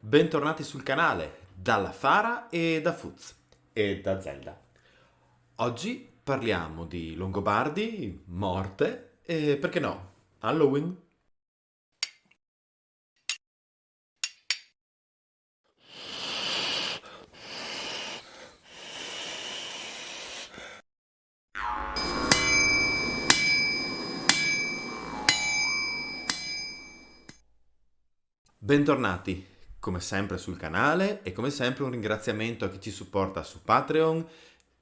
Bentornati sul canale, dalla Fara e da Fuz e da Zelda. Oggi parliamo di Longobardi, morte e, perché no, Halloween. Bentornati, come sempre sul canale e come sempre un ringraziamento a chi ci supporta su Patreon,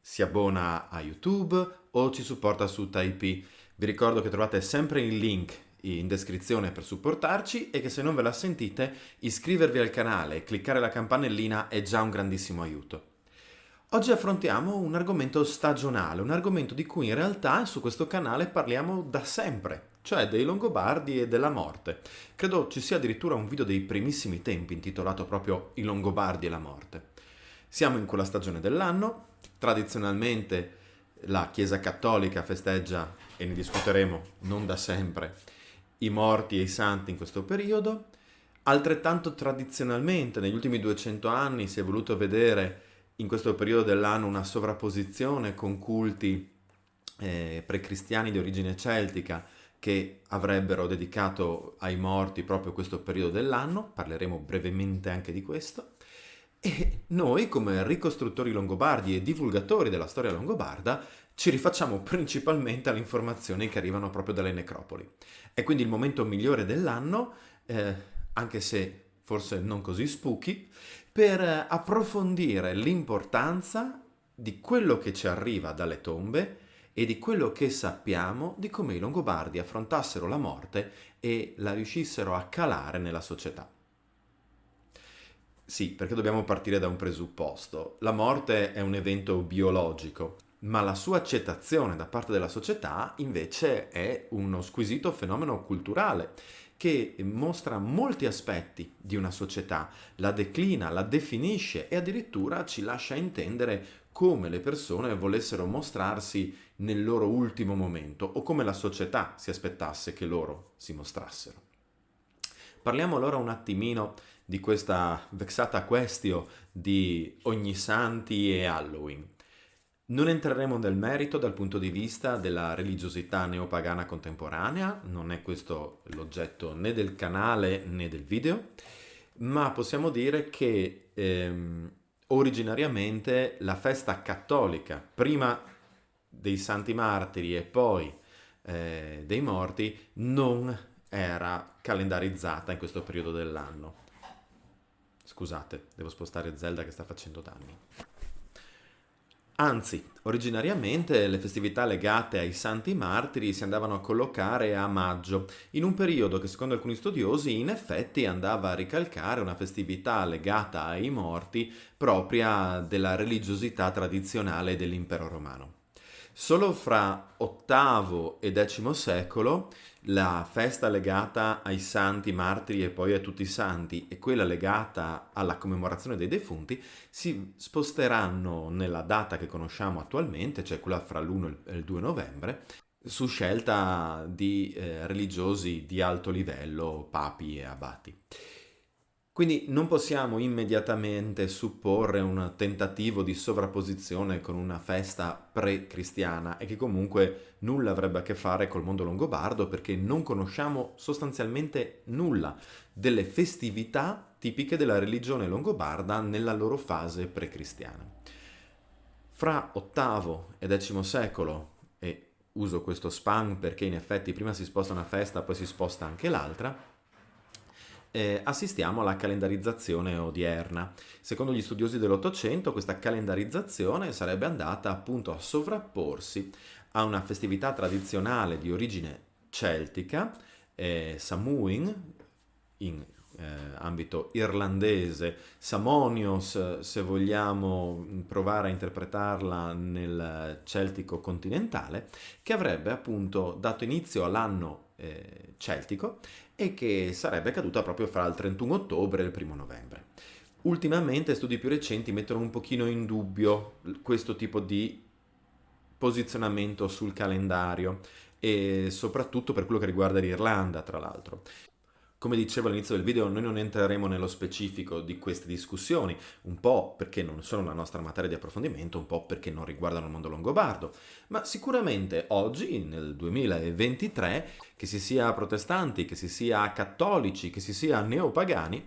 si abbona a YouTube o ci supporta su Typee. Vi ricordo che trovate sempre il link in descrizione per supportarci e che se non ve la sentite iscrivervi al canale e cliccare la campanellina è già un grandissimo aiuto. Oggi affrontiamo un argomento stagionale, un argomento di cui in realtà su questo canale parliamo da sempre, cioè dei Longobardi e della morte. Credo ci sia addirittura un video dei primissimi tempi intitolato proprio I Longobardi e la morte. Siamo in quella stagione dell'anno, tradizionalmente la Chiesa Cattolica festeggia, e ne discuteremo non da sempre, i morti e i santi in questo periodo. Altrettanto tradizionalmente negli ultimi 200 anni si è voluto vedere in questo periodo dell'anno una sovrapposizione con culti precristiani di origine celtica che avrebbero dedicato ai morti proprio questo periodo dell'anno, parleremo brevemente anche di questo, e noi come ricostruttori longobardi e divulgatori della storia longobarda ci rifacciamo principalmente alle informazioni che arrivano proprio dalle necropoli. È quindi il momento migliore dell'anno, anche se forse non così spooky, per approfondire l'importanza di quello che ci arriva dalle tombe e di quello che sappiamo di come i Longobardi affrontassero la morte e la riuscissero a calare nella società. Sì, perché dobbiamo partire da un presupposto. La morte è un evento biologico, ma la sua accettazione da parte della società invece è uno squisito fenomeno culturale che mostra molti aspetti di una società, la declina, la definisce e addirittura ci lascia intendere come le persone volessero mostrarsi nel loro ultimo momento o come la società si aspettasse che loro si mostrassero. Parliamo allora un attimino di questa vexata questio di Ognissanti e Halloween. Non entreremo nel merito dal punto di vista della religiosità neopagana contemporanea, non è questo l'oggetto né del canale né del video, ma possiamo dire che originariamente la festa cattolica, prima dei santi martiri e poi dei morti, non era calendarizzata in questo periodo dell'anno. Scusate, devo spostare Zelda che sta facendo danni. Anzi, originariamente le festività legate ai santi martiri si andavano a collocare a maggio, in un periodo che secondo alcuni studiosi in effetti andava a ricalcare una festività legata ai morti propria della religiosità tradizionale dell'impero romano. Solo fra VIII e X secolo la festa legata ai santi martiri e poi a tutti i santi e quella legata alla commemorazione dei defunti si sposteranno nella data che conosciamo attualmente, cioè quella fra l'1 e il 2 novembre, su scelta di religiosi di alto livello, papi e abati. Quindi non possiamo immediatamente supporre un tentativo di sovrapposizione con una festa pre-cristiana e che comunque nulla avrebbe a che fare col mondo longobardo perché non conosciamo sostanzialmente nulla delle festività tipiche della religione longobarda nella loro fase pre-cristiana. Fra VIII e X secolo, e uso questo span perché in effetti prima si sposta una festa, poi si sposta anche l'altra, assistiamo alla calendarizzazione odierna. Secondo gli studiosi dell'Ottocento, questa calendarizzazione sarebbe andata appunto a sovrapporsi a una festività tradizionale di origine celtica, Samhain, in ambito irlandese, Samonios, se vogliamo provare a interpretarla nel celtico continentale, che avrebbe appunto dato inizio all'anno celtico e che sarebbe caduta proprio fra il 31 ottobre e il 1 novembre. Ultimamente studi più recenti mettono un pochino in dubbio questo tipo di posizionamento sul calendario e soprattutto per quello che riguarda l'Irlanda, tra l'altro. Come dicevo all'inizio del video, noi non entreremo nello specifico di queste discussioni, un po' perché non sono la nostra materia di approfondimento, un po' perché non riguardano il mondo longobardo, ma sicuramente oggi, nel 2023, che si sia protestanti, che si sia cattolici, che si sia neopagani,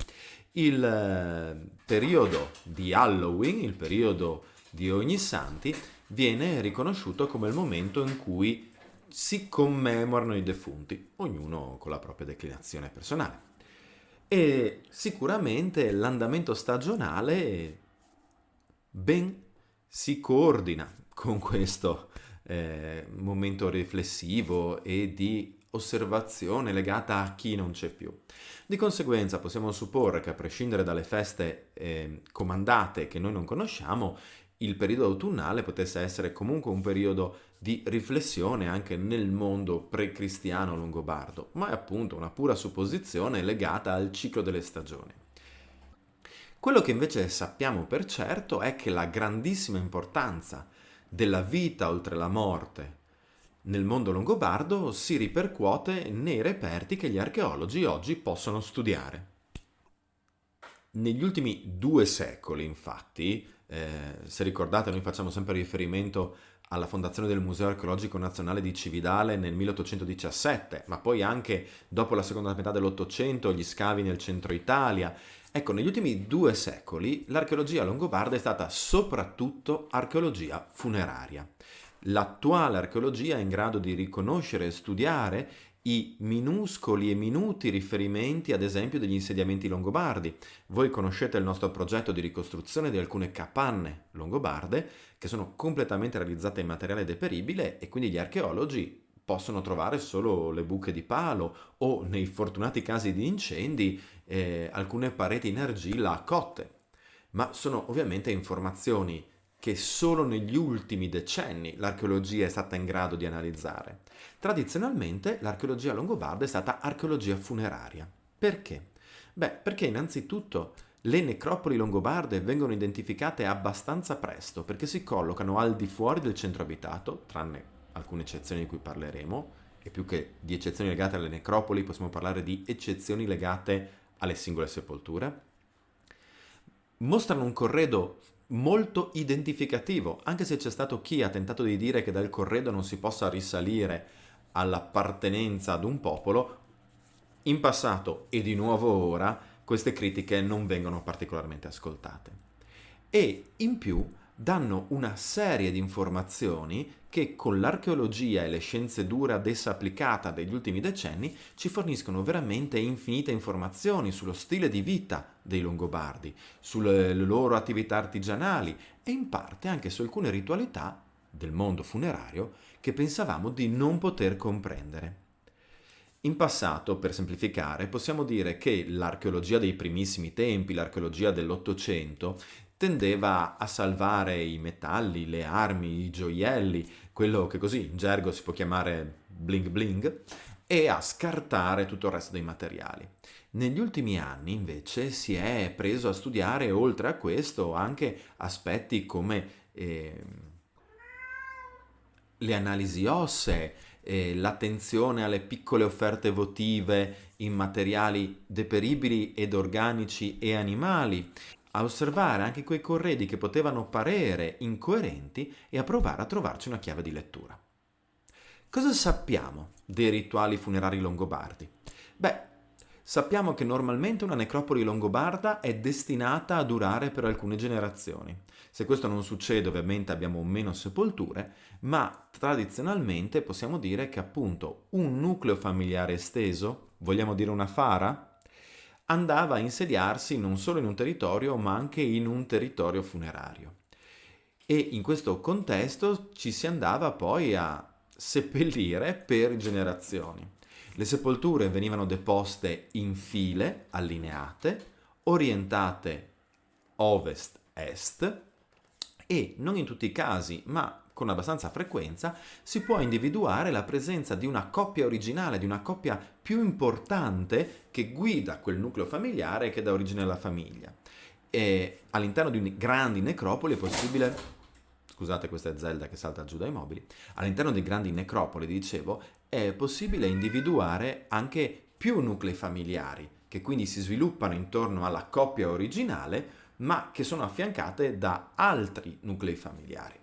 il periodo di Halloween, il periodo di Ognissanti, viene riconosciuto come il momento in cui si commemorano i defunti, ognuno con la propria declinazione personale. E sicuramente l'andamento stagionale ben si coordina con questo momento riflessivo e di osservazione legata a chi non c'è più. Di conseguenza possiamo supporre che a prescindere dalle feste comandate che noi non conosciamo, il periodo autunnale potesse essere comunque un periodo di riflessione anche nel mondo pre-cristiano longobardo, ma è appunto una pura supposizione legata al ciclo delle stagioni. Quello che invece sappiamo per certo è che la grandissima importanza della vita oltre la morte nel mondo longobardo si ripercuote nei reperti che gli archeologi oggi possono studiare. Negli ultimi 2 secoli, infatti, se ricordate, noi facciamo sempre riferimento alla fondazione del Museo Archeologico Nazionale di Cividale nel 1817, ma poi anche dopo la seconda metà dell'Ottocento, gli scavi nel centro Italia. Ecco, negli ultimi 2 secoli l'archeologia longobarda è stata soprattutto archeologia funeraria. L'attuale archeologia è in grado di riconoscere e studiare i minuscoli e minuti riferimenti, ad esempio, degli insediamenti longobardi. Voi conoscete il nostro progetto di ricostruzione di alcune capanne longobarde che sono completamente realizzate in materiale deperibile e quindi gli archeologi possono trovare solo le buche di palo o, nei fortunati casi di incendi, alcune pareti in argilla cotte. Ma sono ovviamente informazioni che solo negli ultimi decenni l'archeologia è stata in grado di analizzare. Tradizionalmente l'archeologia longobarda è stata archeologia funeraria. Perché? Beh, perché innanzitutto le necropoli longobarde vengono identificate abbastanza presto perché si collocano al di fuori del centro abitato, tranne alcune eccezioni di cui parleremo, e più che di eccezioni legate alle necropoli possiamo parlare di eccezioni legate alle singole sepolture. Mostrano un corredo molto identificativo, anche se c'è stato chi ha tentato di dire che dal corredo non si possa risalire all'appartenenza ad un popolo. In passato e di nuovo ora queste critiche non vengono particolarmente ascoltate. E in più danno una serie di informazioni che con l'archeologia e le scienze dure ad essa applicata degli ultimi decenni ci forniscono veramente infinite informazioni sullo stile di vita dei Longobardi, sulle loro attività artigianali e in parte anche su alcune ritualità del mondo funerario che pensavamo di non poter comprendere. In passato, per semplificare, possiamo dire che l'archeologia dei primissimi tempi, l'archeologia dell'Ottocento, tendeva a salvare i metalli, le armi, i gioielli, quello che così in gergo si può chiamare bling bling, e a scartare tutto il resto dei materiali. Negli ultimi anni, invece, si è preso a studiare, oltre a questo, anche aspetti come le analisi ossee, l'attenzione alle piccole offerte votive in materiali deperibili ed organici e animali, a osservare anche quei corredi che potevano parere incoerenti e a provare a trovarci una chiave di lettura. Cosa sappiamo dei rituali funerari longobardi? Beh, sappiamo che normalmente una necropoli longobarda è destinata a durare per alcune generazioni. Se questo non succede, ovviamente abbiamo meno sepolture, ma tradizionalmente possiamo dire che appunto un nucleo familiare esteso, vogliamo dire una fara, andava a insediarsi non solo in un territorio, ma anche in un territorio funerario. E in questo contesto ci si andava poi a seppellire per generazioni. Le sepolture venivano deposte in file allineate, orientate ovest-est e non in tutti i casi, ma con abbastanza frequenza, si può individuare la presenza di una coppia originale, di una coppia più importante che guida quel nucleo familiare che dà origine alla famiglia. E all'interno di grandi necropoli è possibile, scusate, questa è Zelda che salta giù dai mobili, all'interno di grandi necropoli, dicevo, è possibile individuare anche più nuclei familiari, che quindi si sviluppano intorno alla coppia originale, ma che sono affiancate da altri nuclei familiari.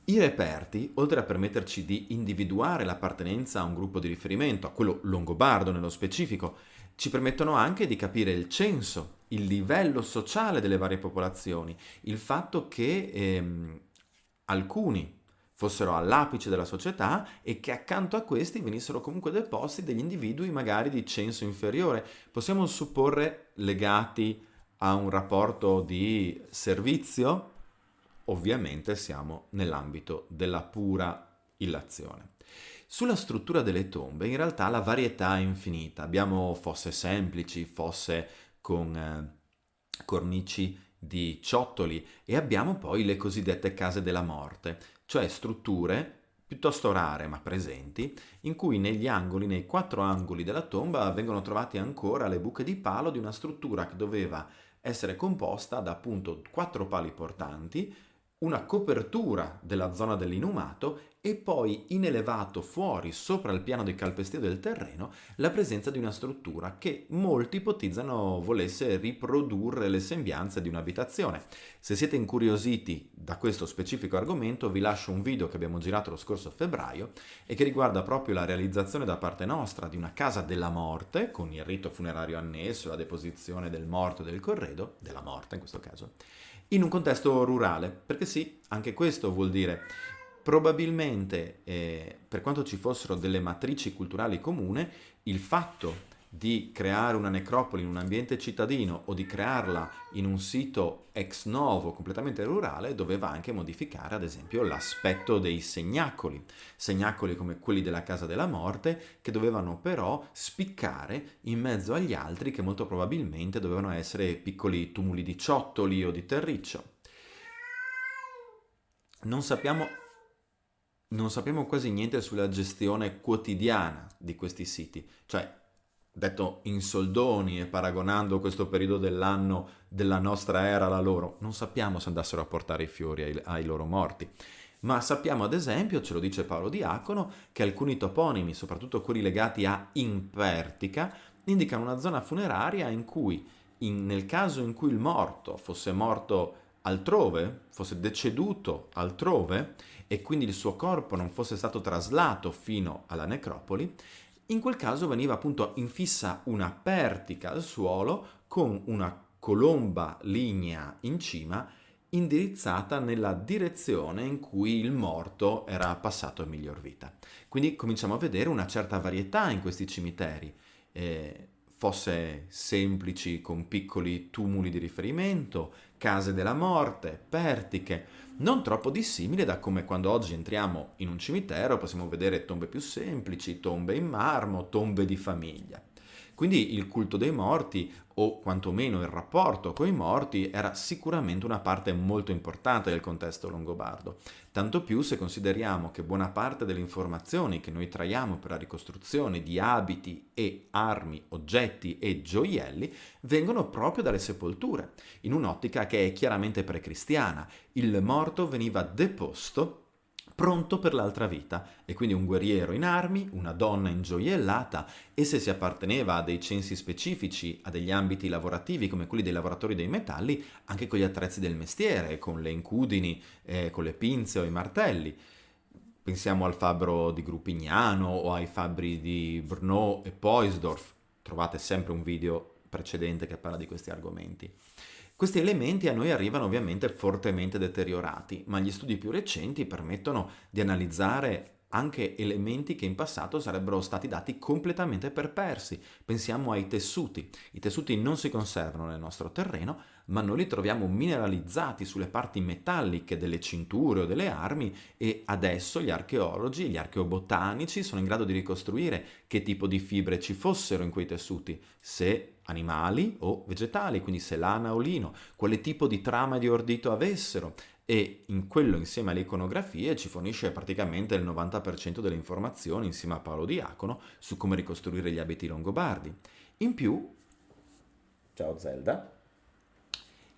I reperti, oltre a permetterci di individuare l'appartenenza a un gruppo di riferimento, a quello longobardo nello specifico, ci permettono anche di capire il censo, il livello sociale delle varie popolazioni, il fatto che alcuni fossero all'apice della società e che accanto a questi venissero comunque deposti degli individui magari di censo inferiore, possiamo supporre legati a un rapporto di servizio. Ovviamente siamo nell'ambito della pura illazione. Sulla struttura delle tombe in realtà la varietà è infinita. Abbiamo fosse semplici, fosse con cornici di ciottoli e abbiamo poi le cosiddette case della morte, cioè strutture piuttosto rare ma presenti, in cui negli angoli, nei 4 angoli della tomba, vengono trovate ancora le buche di palo di una struttura che doveva essere composta da appunto 4 pali portanti, una copertura della zona dell'inumato e poi in elevato fuori, sopra il piano di calpestio del terreno, la presenza di una struttura che molti ipotizzano volesse riprodurre le sembianze di un'abitazione. Se siete incuriositi da questo specifico argomento, vi lascio un video che abbiamo girato lo scorso febbraio e che riguarda proprio la realizzazione da parte nostra di una casa della morte, con il rito funerario annesso, la deposizione del morto e del corredo, della morte in questo caso, in un contesto rurale, perché sì, anche questo vuol dire probabilmente, per quanto ci fossero delle matrici culturali comune, il fatto di creare una necropoli in un ambiente cittadino o di crearla in un sito ex novo completamente rurale doveva anche modificare ad esempio l'aspetto dei segnacoli come quelli della Casa della Morte, che dovevano però spiccare in mezzo agli altri che molto probabilmente dovevano essere piccoli tumuli di ciottoli o di terriccio. Non sappiamo quasi niente sulla gestione quotidiana di questi siti, cioè detto in soldoni e paragonando questo periodo dell'anno della nostra era alla loro, non sappiamo se andassero a portare i fiori ai loro morti. Ma sappiamo ad esempio, ce lo dice Paolo Diacono, che alcuni toponimi, soprattutto quelli legati a Impertica, indicano una zona funeraria in cui, nel caso in cui il morto fosse morto altrove, fosse deceduto altrove, e quindi il suo corpo non fosse stato traslato fino alla necropoli, in quel caso veniva appunto infissa una pertica al suolo con una colomba lignea in cima indirizzata nella direzione in cui il morto era passato a miglior vita. Quindi cominciamo a vedere una certa varietà in questi cimiteri, fosse semplici con piccoli tumuli di riferimento, case della morte, pertiche, non troppo dissimile da come quando oggi entriamo in un cimitero possiamo vedere tombe più semplici, tombe in marmo, tombe di famiglia. Quindi il culto dei morti, o quantomeno il rapporto con i morti, era sicuramente una parte molto importante del contesto longobardo. Tanto più se consideriamo che buona parte delle informazioni che noi traiamo per la ricostruzione di abiti e armi, oggetti e gioielli vengono proprio dalle sepolture, in un'ottica che è chiaramente precristiana. Il morto veniva deposto pronto per l'altra vita, e quindi un guerriero in armi, una donna ingioiellata, e se si apparteneva a dei censi specifici, a degli ambiti lavorativi come quelli dei lavoratori dei metalli, anche con gli attrezzi del mestiere, con le incudini, con le pinze o i martelli. Pensiamo al fabbro di Gruppignano o ai fabbri di Brno e Poisdorf. Trovate sempre un video precedente che parla di questi argomenti. Questi elementi a noi arrivano ovviamente fortemente deteriorati, ma gli studi più recenti permettono di analizzare anche elementi che in passato sarebbero stati dati completamente per persi. Pensiamo ai tessuti. I tessuti non si conservano nel nostro terreno, ma noi li troviamo mineralizzati sulle parti metalliche delle cinture o delle armi, e adesso gli archeologi e gli archeobotanici sono in grado di ricostruire che tipo di fibre ci fossero in quei tessuti, se animali o vegetali, quindi se lana o lino, quale tipo di trama di ordito avessero, e in quello insieme alle iconografie ci fornisce praticamente il 90% delle informazioni insieme a Paolo Diacono su come ricostruire gli abiti longobardi. In più, ciao Zelda,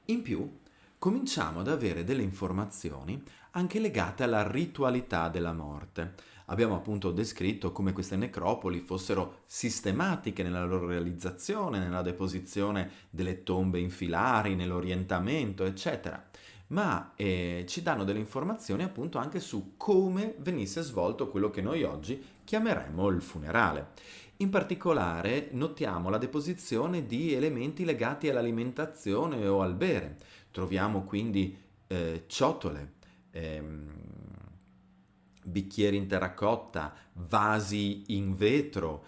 in più cominciamo ad avere delle informazioni anche legate alla ritualità della morte. Abbiamo appunto descritto come queste necropoli fossero sistematiche nella loro realizzazione, nella deposizione delle tombe in filari, nell'orientamento, eccetera. Ma ci danno delle informazioni appunto anche su come venisse svolto quello che noi oggi chiameremmo il funerale. In particolare notiamo la deposizione di elementi legati all'alimentazione o al bere. Troviamo quindi ciotole, bicchieri in terracotta, vasi in vetro,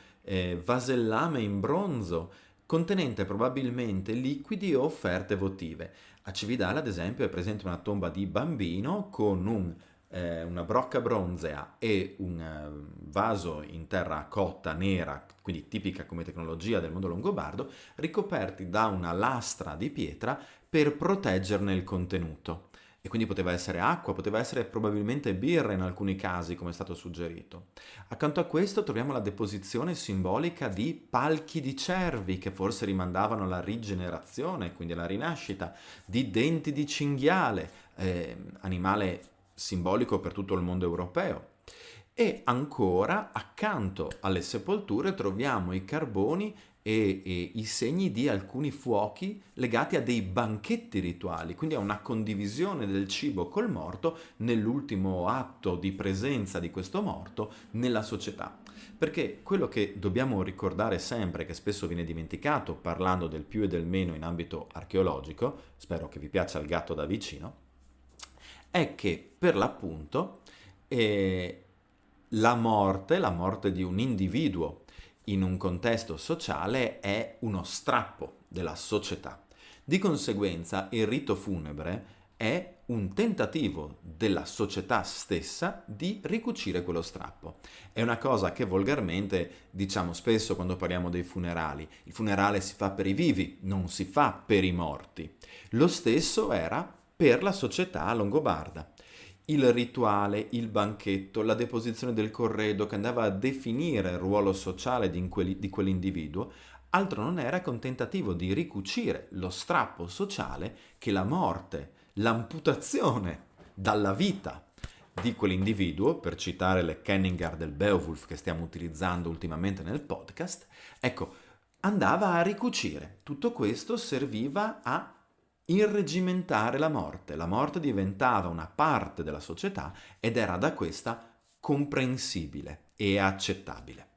vasellame in bronzo, contenente probabilmente liquidi o offerte votive. A Cividale, ad esempio, è presente una tomba di bambino con una brocca bronzea e un vaso in terracotta nera, quindi tipica come tecnologia del mondo longobardo, ricoperti da una lastra di pietra per proteggerne il contenuto. E quindi poteva essere acqua, poteva essere probabilmente birra in alcuni casi, come è stato suggerito. Accanto a questo troviamo la deposizione simbolica di palchi di cervi, che forse rimandavano alla rigenerazione, quindi alla rinascita, di denti di cinghiale, animale simbolico per tutto il mondo europeo. E ancora, accanto alle sepolture, troviamo i carboni e i segni di alcuni fuochi legati a dei banchetti rituali, quindi a una condivisione del cibo col morto nell'ultimo atto di presenza di questo morto nella società. Perché quello che dobbiamo ricordare sempre, che spesso viene dimenticato parlando del più e del meno in ambito archeologico, spero che vi piaccia il gatto da vicino, è che per l'appunto la morte di un individuo in un contesto sociale è uno strappo della società. Di conseguenza, il rito funebre è un tentativo della società stessa di ricucire quello strappo. È una cosa che volgarmente diciamo spesso quando parliamo dei funerali. Il funerale si fa per i vivi, non si fa per i morti. Lo stesso era per la società longobarda. Il rituale, il banchetto, la deposizione del corredo che andava a definire il ruolo sociale di quell'individuo, altro non era che un tentativo di ricucire lo strappo sociale che la morte, l'amputazione dalla vita di quell'individuo, per citare le Kenninger del Beowulf che stiamo utilizzando ultimamente nel podcast, ecco, andava a ricucire. Tutto questo serviva a irregimentare la morte. La morte diventava una parte della società ed era da questa comprensibile e accettabile.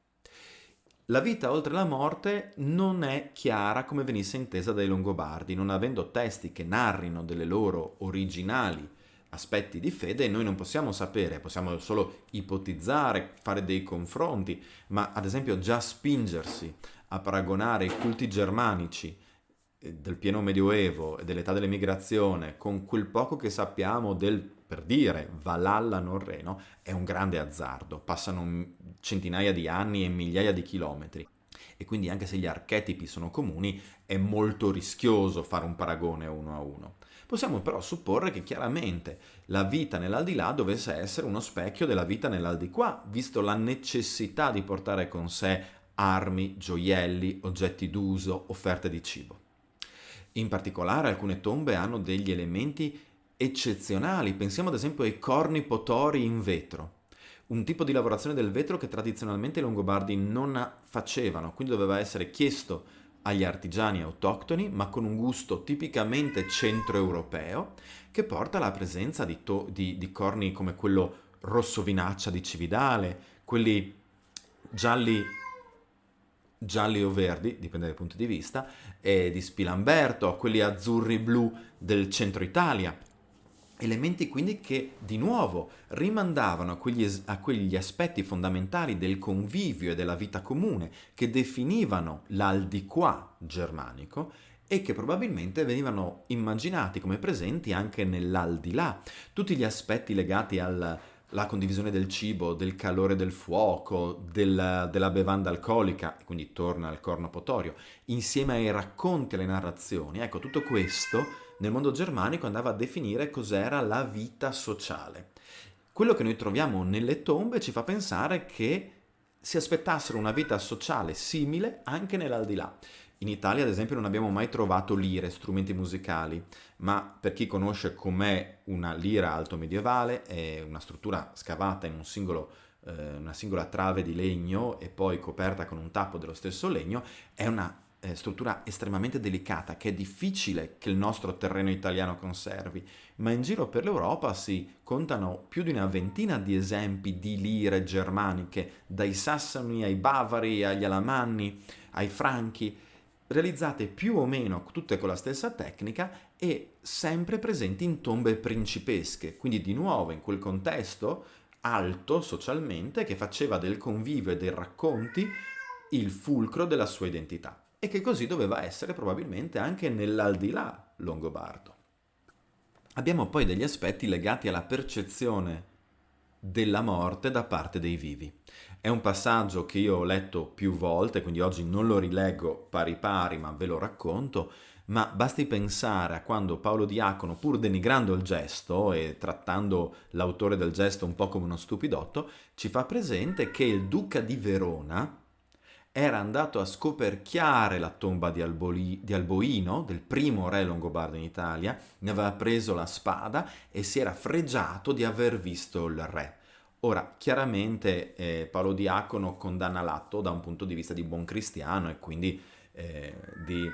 La vita oltre la morte non è chiara come venisse intesa dai Longobardi, non avendo testi che narrino delle loro originali aspetti di fede, noi non possiamo sapere, possiamo solo ipotizzare, fare dei confronti, ma ad esempio già spingersi a paragonare i culti germanici del pieno medioevo e dell'età dell'emigrazione con quel poco che sappiamo del, per dire, Valhalla norreno è un grande azzardo, passano centinaia di anni e migliaia di chilometri e quindi anche se gli archetipi sono comuni è molto rischioso fare un paragone uno a uno. Possiamo però supporre che chiaramente la vita nell'aldilà dovesse essere uno specchio della vita nell'aldiquà, visto la necessità di portare con sé armi, gioielli, oggetti d'uso, offerte di cibo. In particolare alcune tombe hanno degli elementi eccezionali, pensiamo ad esempio ai corni potori in vetro, un tipo di lavorazione del vetro che tradizionalmente i Longobardi non facevano, quindi doveva essere chiesto agli artigiani autoctoni, ma con un gusto tipicamente centroeuropeo, che porta alla presenza di corni come quello rosso vinaccia di Cividale, quelli gialli o verdi, dipende dai punti di vista, e di Spilamberto, a quelli azzurri-blu del centro Italia. Elementi quindi che di nuovo rimandavano a quegli aspetti fondamentali del convivio e della vita comune che definivano l'aldiquà germanico e che probabilmente venivano immaginati come presenti anche nell'aldilà. Tutti gli aspetti legati alla condivisione del cibo, del calore del fuoco, della bevanda alcolica, e quindi torna al corno potorio, insieme ai racconti e alle narrazioni. Ecco, tutto questo nel mondo germanico andava a definire cos'era la vita sociale. Quello che noi troviamo nelle tombe ci fa pensare che si aspettassero una vita sociale simile anche nell'aldilà. In Italia, ad esempio, non abbiamo mai trovato lire, strumenti musicali, ma per chi conosce com'è una lira alto medievale, è una struttura scavata in una singola trave di legno e poi coperta con un tappo dello stesso legno, è una struttura estremamente delicata che è difficile che il nostro terreno italiano conservi, ma in giro per l'Europa si contano più di una ventina di esempi di lire germaniche, dai Sassoni ai Bavari, agli Alamanni, ai Franchi, realizzate più o meno tutte con la stessa tecnica e sempre presenti in tombe principesche, quindi di nuovo in quel contesto alto socialmente che faceva del convivio e dei racconti il fulcro della sua identità e che così doveva essere probabilmente anche nell'aldilà longobardo. Abbiamo poi degli aspetti legati alla percezione della morte da parte dei vivi. È un passaggio che io ho letto più volte, quindi oggi non lo rileggo pari pari, ma ve lo racconto, ma basti pensare a quando Paolo Diacono, pur denigrando il gesto e trattando l'autore del gesto un po' come uno stupidotto, ci fa presente che il duca di Verona era andato a scoperchiare la tomba di Alboino, del primo re longobardo in Italia, ne aveva preso la spada e si era fregiato di aver visto il re. Ora, chiaramente Paolo Diacono condanna l'atto da un punto di vista di buon cristiano e quindi di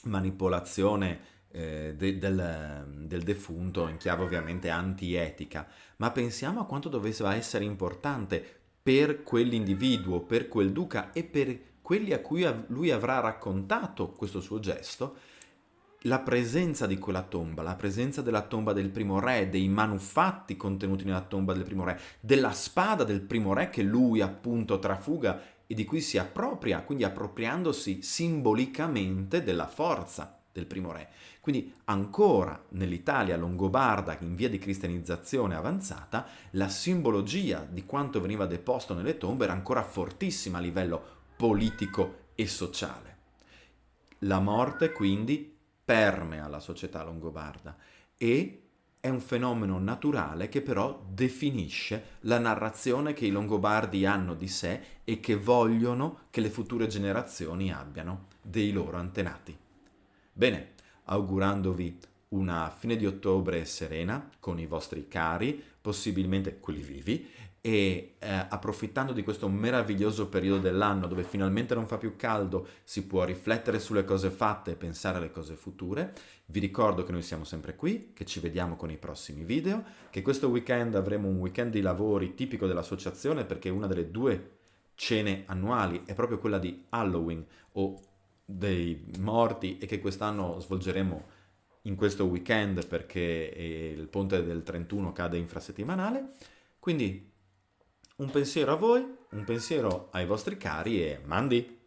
manipolazione del defunto in chiave ovviamente antietica, ma pensiamo a quanto dovesse essere importante per quell'individuo, per quel duca e per quelli a cui lui avrà raccontato questo suo gesto, la presenza di quella tomba, la presenza della tomba del primo re, dei manufatti contenuti nella tomba del primo re, della spada del primo re che lui appunto trafuga e di cui si appropria, quindi appropriandosi simbolicamente della forza del primo re. Quindi ancora nell'Italia longobarda in via di cristianizzazione avanzata, la simbologia di quanto veniva deposto nelle tombe era ancora fortissima a livello politico e sociale. La morte quindi permea la società longobarda e è un fenomeno naturale che però definisce la narrazione che i longobardi hanno di sé e che vogliono che le future generazioni abbiano dei loro antenati. Bene, augurandovi una fine di ottobre serena con i vostri cari, possibilmente quelli vivi, e approfittando di questo meraviglioso periodo dell'anno dove finalmente non fa più caldo, si può riflettere sulle cose fatte e pensare alle cose future. Vi ricordo che noi siamo sempre qui, che ci vediamo con i prossimi video, che questo weekend avremo un weekend di lavori tipico dell'associazione perché una delle 2 cene annuali è proprio quella di Halloween o dei morti e che quest'anno svolgeremo in questo weekend perché il ponte del 31 cade infrasettimanale. Quindi un pensiero a voi, un pensiero ai vostri cari e mandi!